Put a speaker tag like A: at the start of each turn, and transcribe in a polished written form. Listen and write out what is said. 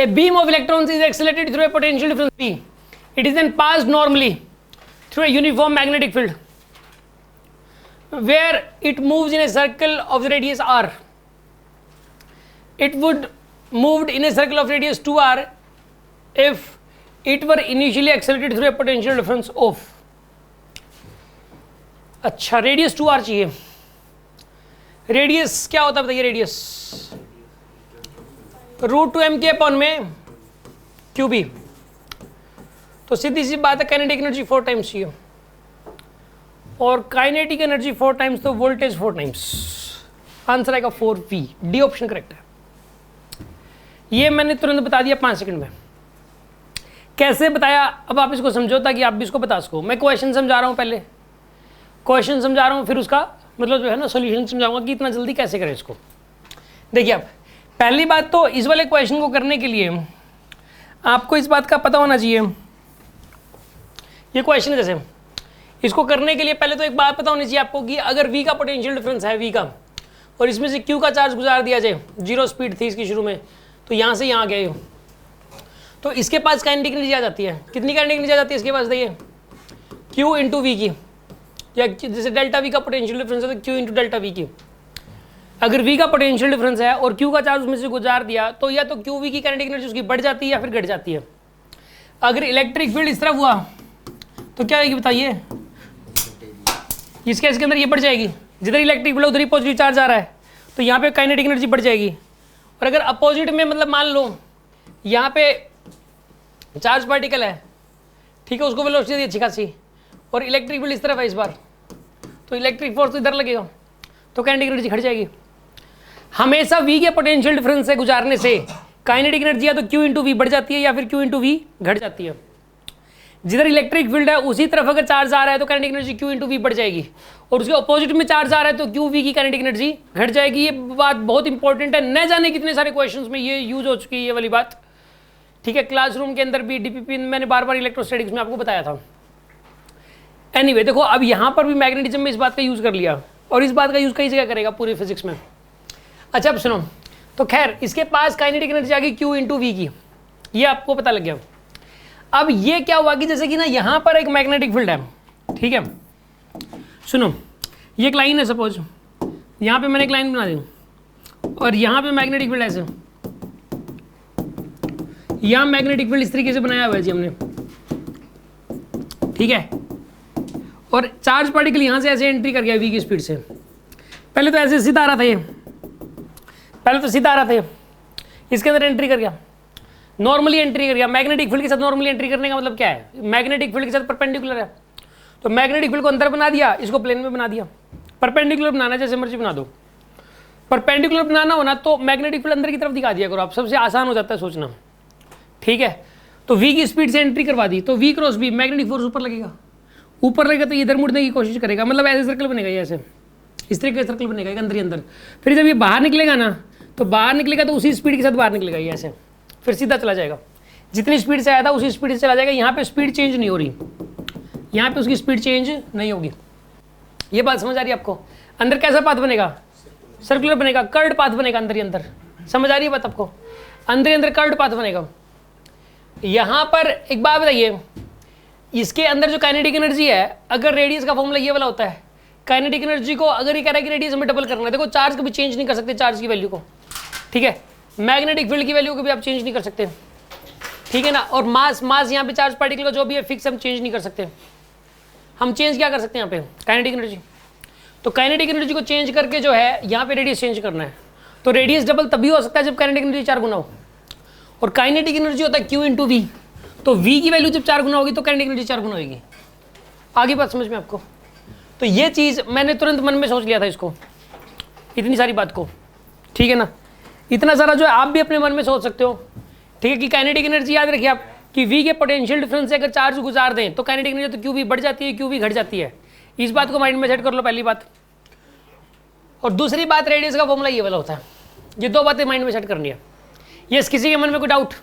A: A beam of electrons is accelerated through a potential difference V. It is then passed normally through a uniform magnetic field where it moves in a circle of the radius r. It would moved in a circle of radius 2r if it were initially accelerated through a potential difference of. अच्छा, radius 2r चाहिए. Radius क्या होता है बताइए? Radius √2m के upon में QB. तो सीधी सी बात है, काइनेटिक एनर्जी 4 टाइम्स चाहिए और काइनेटिक एनर्जी 4 टाइम्स तो वोल्टेज 4 टाइम्स. आंसर आएगा 4V. डी ऑप्शन करेक्ट है. ये मैंने तुरंत बता दिया 5 सेकंड में. कैसे बताया अब आप इसको समझो ताकि आप भी इसको बता सको. मैं क्वेश्चन समझा रहा हूँ, पहले क्वेश्चन समझा रहा हूँ, फिर उसका मतलब जो है ना सोल्यूशन समझाऊंगा कि इतना जल्दी कैसे करें इसको. देखिए आप, पहली बात तो इस वाले क्वेश्चन को करने के लिए आपको इस बात का पता होना चाहिए. ये क्वेश्चन जैसे इसको करने के लिए पहले तो एक बात पता होनी चाहिए आपको कि अगर V का पोटेंशियल डिफरेंस है V का और इसमें से Q का चार्ज गुजार दिया जाए, 0 स्पीड थी इसकी शुरू में, तो यहाँ से यहाँ गए तो इसके पास काइनेटिक एनर्जी आ जाती है. कितनी काइनेटिक एनर्जी आ जाती है इसके पास? देखिए Q इंटू वी की, या जैसे डेल्टा V का पोटेंशियल डिफरेंस है तो Q इंटू डेल्टा V की. अगर V का पोटेंशियल डिफरेंस है और Q का चार्ज उसमें से गुजार दिया तो या तो QV की काइनेटिक एनर्जी उसकी बढ़ जाती है या फिर घट जाती है. अगर इलेक्ट्रिक फील्ड इस तरफ हुआ तो क्या आएगी बताइए? इसके अंदर ये बढ़ जाएगी. जिधर इलेक्ट्रिक फील्ड उधर ही पॉजिटिव चार्ज आ रहा है तो यहाँ पे काइनेटिक एनर्जी बढ़ जाएगी. और अगर अपोजिट में मतलब मान लो यहाँ पे चार्ज पार्टिकल है, ठीक है, उसको वेलोसिटी दी अच्छी खासी और इलेक्ट्रिक फील्ड इस तरफ है इस बार, तो इलेक्ट्रिक फोर्स इधर लगेगा तो काइनेटिक एनर्जी घट जाएगी. हमेशा V के पोटेंशियल डिफरेंस से गुजारने से काइनेटिक एनर्जी या तो Q इंटू वी बढ़ जाती है या फिर Q इंटू वी घट जाती है. जिधर इलेक्ट्रिक फील्ड है उसी तरफ अगर चार्ज आ रहा है तो kinetic energy Q into V बढ़ जाएगी और उसके अपोजिट में चार्ज आ रहा है तो QV की काइनेटिक एनर्जी घट जाएगी. ये बात बहुत इंपॉर्टेंट है, न जाने कितने सारे क्वेश्चंस में ये यूज हो चुकी है ये वाली बात. ठीक है, क्लासरूम के अंदर भी, DPP मैंने बार बार इलेक्ट्रोस्टैटिक्स में आपको बताया था. एनीवे देखो, अब यहाँ पर भी मैग्नेटिज्म में इस बात का यूज कर लिया और इस बात का यूज कई जगह करेगा पूरी फिजिक्स में. अच्छा अब सुनो, तो खैर इसके पास काइनेटिक एनर्जी आ गई Q इंटू वी की, ये आपको पता लग गया. अब ये क्या हुआ कि जैसे कि ना यहाँ पर एक मैग्नेटिक फील्ड है, ठीक है, सुनो ये एक लाइन है, सपोज यहाँ पे मैंने एक लाइन बना दी और यहाँ पे मैग्नेटिक फील्ड ऐसे, यहाँ मैग्नेटिक फील्ड इस तरीके से बनाया हुआ है जी हमने, ठीक है, और चार्ज पार्टिकल यहाँ से ऐसे एंट्री कर गया V की स्पीड से. पहले तो ऐसे सीधा आ रहा था ये, पहले तो सीधा आ रहा था ये, इसके अंदर एंट्री कर गया, नॉर्मली एंट्री कर गया. मैग्नेटिक फील्ड के साथ नॉर्मली एंट्री करने का मतलब क्या है? मैग्नेटिक फील्ड के साथ परपेंडिकुलर है तो मैग्नेटिक फील्ड को अंदर बना दिया, इसको प्लेन में बना दिया. परपेंडिकुलर बनाना जैसे मर्जी बना दो. परपेंडिकुलर बनाना होना तो मैग्नेटिक फील्ड अंदर की तरफ दिखा दिया करो आप, सबसे आसान हो जाता है सोचना. ठीक है, तो V की स्पीड से एंट्री करवा दी तो V cross V magnetic force ऊपर लगेगा. ऊपर लगेगा तो इधर मुड़ने की कोशिश करेगा, मतलब ऐसे सर्कल बनेगा, ये ऐसे इस तरीके का सर्कल बनेगा एक अंदर ही अंदर. फिर जब ये बाहर निकलेगा ना तो बाहर निकलेगा तो उसी स्पीड के साथ बाहर निकलेगा ये ऐसे, फिर सीधा चला जाएगा. जितनी स्पीड से आया था उसी स्पीड से चला जाएगा. यहाँ पे स्पीड चेंज नहीं हो रही, यहाँ पे उसकी स्पीड चेंज नहीं होगी. ये बात समझ आ रही है आपको? अंदर कैसा पाथ बनेगा? सर्कुलर बनेगा, कर्ड पाथ बनेगा अंदर ही अंदर. समझ आ रही है बात आपको? अंदर ही अंदर कर्ड पाथ बनेगा. यहाँ पर एक बात बताइए, इसके अंदर जो काइनेटिक एनर्जी है, अगर रेडियस का फॉर्मूला ये वाला होता है, काइनेटिक एनर्जी को अगर ये कह रहा है कि रेडियस में डबल करना है, देखो चार्ज कभी चेंज नहीं कर सकते चार्ज की वैल्यू को, ठीक है, मैग्नेटिक फील्ड की वैल्यू को भी आप चेंज नहीं कर सकते, ठीक है ना. और मास यहाँ पे चार्ज पार्टिकल का जो भी है फिक्स, हम चेंज नहीं कर सकते. हम चेंज क्या कर सकते हैं यहाँ पे? Kinetic energy. तो काइनेटिक एनर्जी को चेंज करके जो है यहाँ पे रेडियस चेंज करना है. तो रेडियस डबल तभी हो सकता है जब काइनेटिक एनर्जी 4 गुना हो, और काइनेटिक एनर्जी होता है Q इंटू वी. तो V की वैल्यू जब 4 गुना होगी तो काइनेटिक एनर्जी 4 गुना होगी. आगे बात समझ में आपको? तो ये चीज़ मैंने तुरंत मन में सोच लिया था इसको, इतनी सारी बात को, ठीक है ना. इतना सारा जो है आप भी अपने मन में सोच सकते हो, ठीक है, कि काइनेटिक एनर्जी याद रखिए आप कि V के पोटेंशियल डिफरेंस से अगर चार्ज गुजार दें तो काइनेटिक एनर्जी तो QV बढ़ जाती है, QV घट जाती है. इस बात को माइंड में सेट कर लो, पहली बात. और दूसरी बात, रेडियस का फॉर्मूला ये वाला होता है. ये 2 बातें माइंड में सेट करनी है. यस, किसी के मन में कोई डाउट?